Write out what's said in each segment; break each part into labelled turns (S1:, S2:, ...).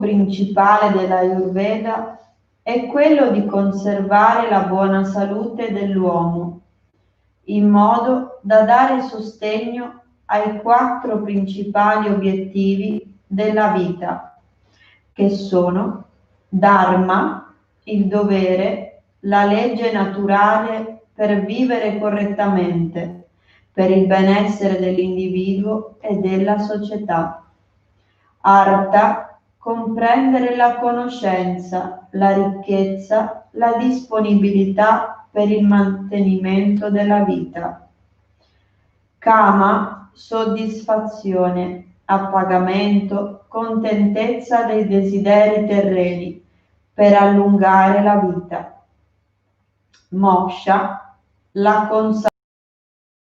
S1: principale dell'Ayurveda è quello di conservare la buona salute dell'uomo, in modo da dare sostegno ai 4 principali obiettivi della vita, che sono Dharma, il dovere, la legge naturale per vivere correttamente, per il benessere dell'individuo e della società. Artha, comprendere la conoscenza, la ricchezza, la disponibilità per il mantenimento della vita. Kama, soddisfazione, appagamento, contentezza dei desideri terreni per allungare la vita. Moksha, la consapevolezza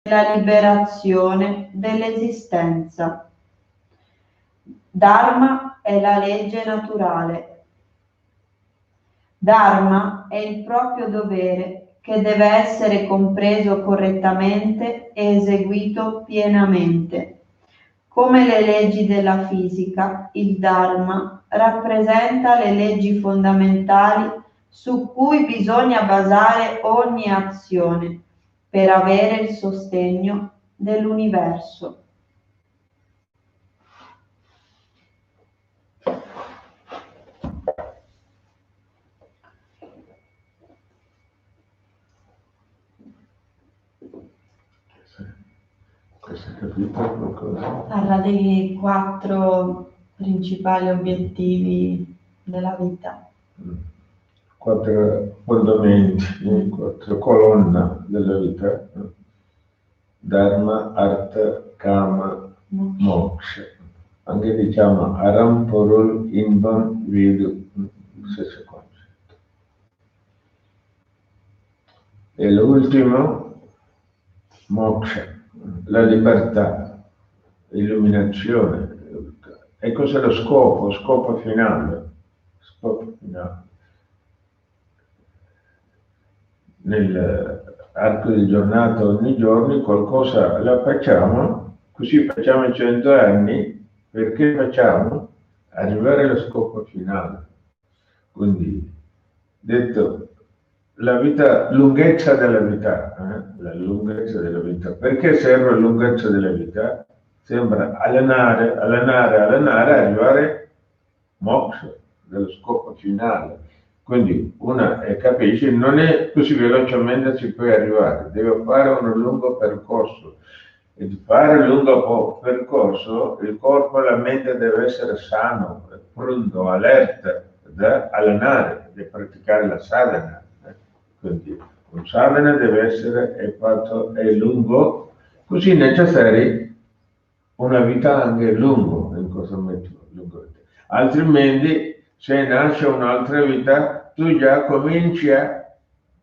S1: della liberazione dell'esistenza. Dharma è la legge naturale. Dharma è il proprio dovere che deve essere compreso correttamente e eseguito pienamente. Come le leggi della fisica, il Dharma rappresenta le leggi fondamentali su cui bisogna basare ogni azione per avere il sostegno dell'universo.
S2: Questo capitolo cosa?
S1: Parla dei 4 principali obiettivi della vita.
S2: 4 fondamenti, 4 colonne della vita. Dharma, Artha, Kama, Moksha. Anche diciamo Aram, Porul, Inbam, Vidu, stesso concetto. E l'ultimo, Moksha, la libertà, illuminazione. E cos'è lo scopo? Scopo finale. Scopo finale. Nell'arco di giornata ogni giorno qualcosa la facciamo, così facciamo 100 anni, perché facciamo? Arrivare allo scopo finale. Quindi, detto, la vita, lunghezza della vita, la lunghezza della vita. Perché serve la lunghezza della vita? Sembra allenare, arrivare moksha, dello scopo finale. Quindi una capisce, non è così velocemente si può arrivare, deve fare un lungo percorso. E di fare un lungo percorso il corpo e la mente deve essere sano, pronto, allerta da allenare, da praticare la sadhana. Quindi un sadhana deve essere fatto è lungo, così necessario una vita anche lungo in questo metodo. Altrimenti se nasce un'altra vita, tu già cominci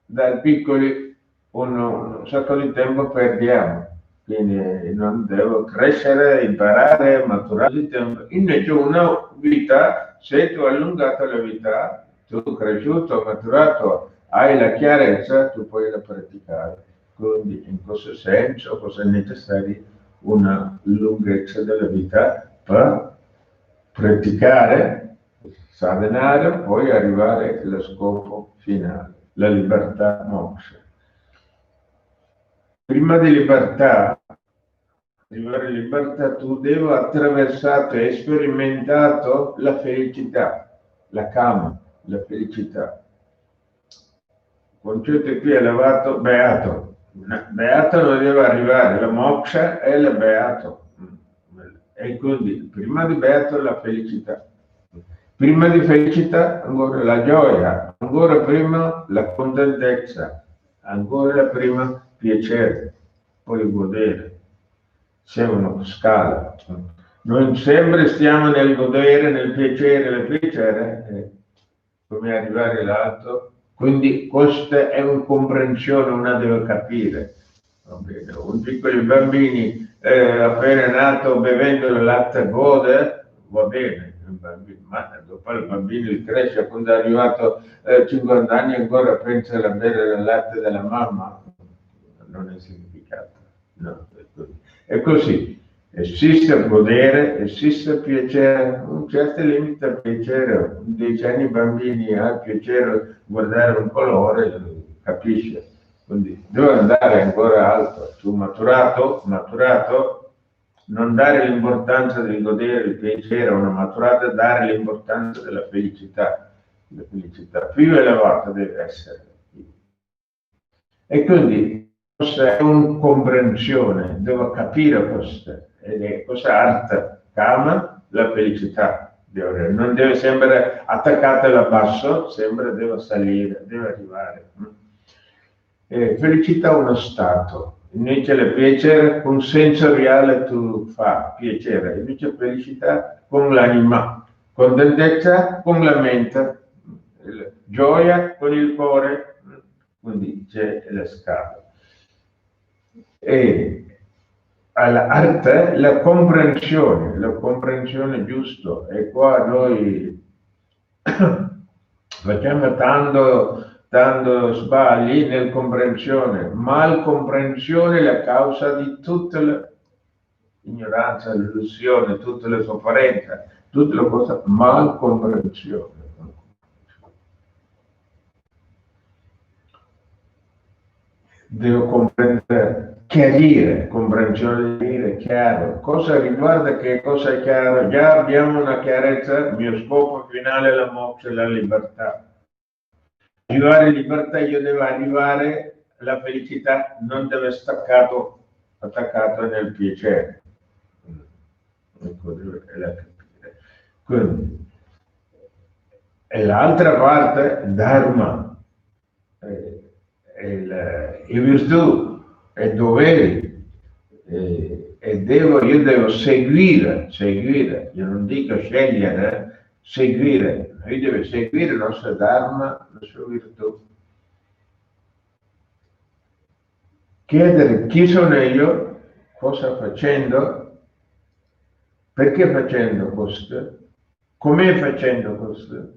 S2: da piccoli un sacco di tempo perdiamo, quindi non devo crescere, imparare, maturare di tempo. Invece una vita, se tu hai allungato la vita, tu hai cresciuto, maturato, hai la chiarezza, tu puoi la praticare. Quindi in questo senso cosa è necessario? Una lunghezza della vita per praticare, sadhanare, poi arrivare allo scopo finale, la libertà moksha. Prima di libertà, arrivare alla libertà, tu devi attraversato e sperimentato la felicità, la kama, la felicità. Il concetto qui è elevato, beato. Beato non deve arrivare, la moksha è il beato. E quindi prima di beato la felicità. Prima di felicità ancora la gioia, ancora prima la contentezza, ancora la prima piacere, poi godere. C'è una scala. Noi sempre stiamo nel godere, nel piacere, come arrivare all'alto. Quindi questa è una comprensione, una deve capire. Va bene. Un piccolo bambino appena nato bevendo il latte gode, va bene. Ma dopo il bambino cresce, quando è arrivato 50 anni ancora pensa a bere il latte della mamma, non è significato. No, è così. Esiste godere, esiste piacere, un certo limite al piacere. Un 10 anni bambini ha piacere guardare un colore, capisce? Quindi deve andare ancora alto. Tu maturato, non dare l'importanza di godere il piacere a una maturata, dare l'importanza della felicità. La felicità più elevata deve essere. E quindi questa è una comprensione, devo capire questo, ed è questa arte, calma, la felicità. Non deve sempre attaccata da basso, sempre deve salire, deve arrivare. Felicità è uno stato, invece il piacere con senso reale tu fa piacere, invece felicità con l'anima, contentezza con la mente, gioia con il cuore, quindi c'è la scala. E all'arte la comprensione giusto, e qua noi facciamo tanto sbagli nel comprensione, malcomprensione è la causa di tutta l'ignoranza, l'illusione, tutte le sofferenze, tutte le cose, malcomprensione. Devo comprendere, chiarire, comprensione di dire, chiaro, cosa riguarda che cosa è chiaro, già abbiamo una chiarezza, il mio scopo finale è la moksha, la libertà. Arrivare in libertà, io devo arrivare alla felicità, non deve essere attaccato nel piacere. Ecco, deve capire. Quindi, e l'altra parte, dharma, e virtù, e doveri, e io devo seguire, io non dico scegliere, seguire, io devo seguire il nostro dharma, la sua virtù. Chiedere chi sono io, cosa facendo, perché facendo questo, come facendo questo,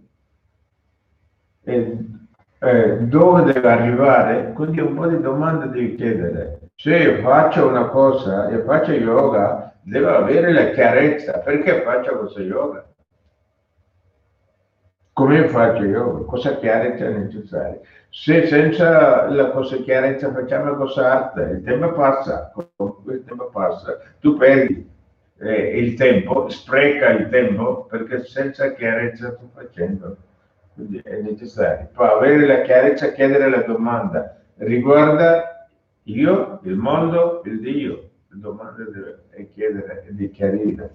S2: e dove deve arrivare, quindi un po' di domande devi chiedere. Se io faccio una cosa e faccio yoga, devo avere la chiarezza, perché faccio questo yoga? Come faccio yoga? Cosa chiarezza è necessaria? Se senza la cosa chiarezza facciamo cosa arte, il tempo passa, tu perdi il tempo, spreca il tempo, perché senza chiarezza tu facendo. Quindi è necessario. Poi avere la chiarezza, chiedere la domanda. Riguarda io, il mondo, il Dio. La domanda è chiedere e di chiarire.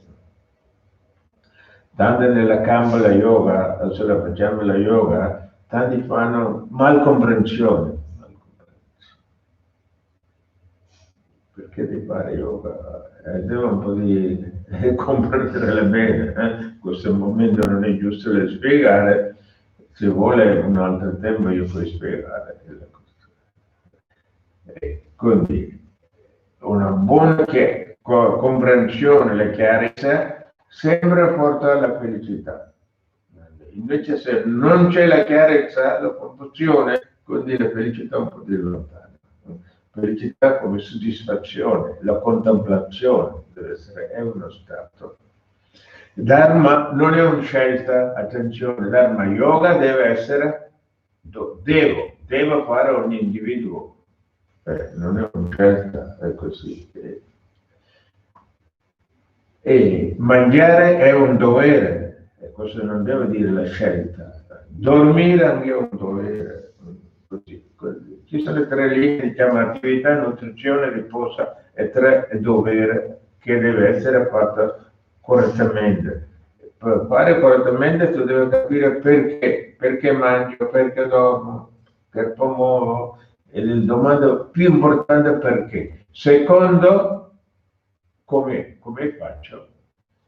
S2: Tanto nella Kambala yoga, se la facciamo la yoga, tanti fanno malcomprensione. Perché di fare yoga? Devo un po' di comprendere bene. In questo momento non è giusto da spiegare. Se vuole un altro tempo io puoi spiegare. Quindi una buona comprensione, la chiarezza, sempre porta alla felicità. Invece se non c'è la chiarezza, la confusione, quindi la felicità è un po' di lontano. Felicità come soddisfazione, la contemplazione deve essere, è uno stato. Dharma non è una scelta, attenzione, Dharma yoga deve essere, devo fare ogni individuo, non è una scelta, è così. E mangiare è un dovere, e questo non deve dire la scelta, dormire anche è un dovere, così. Ci sono le 3 linee, diciamo, attività, nutrizione, riposo e 3 dovere che deve essere fatto correttamente. Per fare correttamente tu devi capire perché mangio, perché dormo, perché muovo, e la domanda più importante è perché. Secondo, come faccio?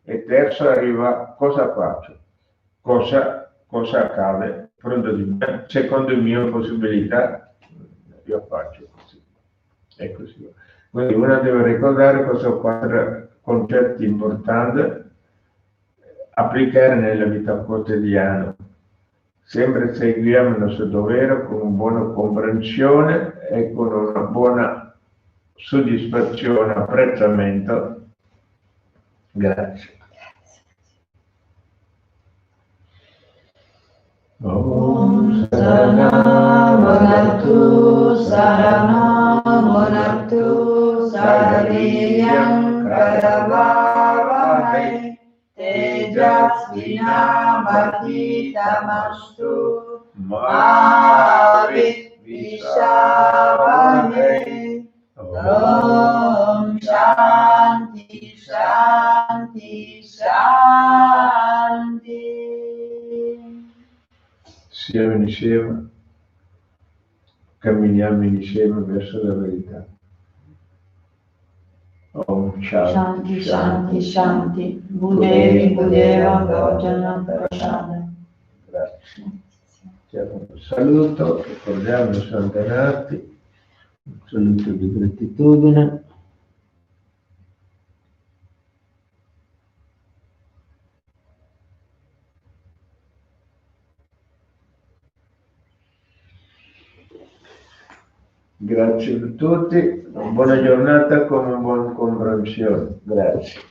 S2: E terzo arriva cosa faccio, cosa accade pronto di me, secondo le mie possibilità, io faccio così. E così. Quindi uno deve ricordare questi 4 concetti importanti, applicare nella vita quotidiana. Sempre seguiamo il nostro dovere con una buona comprensione e con una buona soddisfazione, apprezzamento Grazie.
S1: Om Saranam Bhagavatu Saranam Bhagavatu Sarveyam Karavavahai Tejasvinavaditamastu Ma Vishavahai. Om Shanti Shanti Shanti.
S2: Siamo insieme, camminiamo insieme verso la verità. Om
S1: Shanti Shanti Shanti. Budevi Budeva Bhojana Prashada.
S2: Grazie. Un saluto, ricordiamo i santenati, un saluto di gratitudine. Grazie a tutti, una buona giornata con una buona comprensione. Grazie.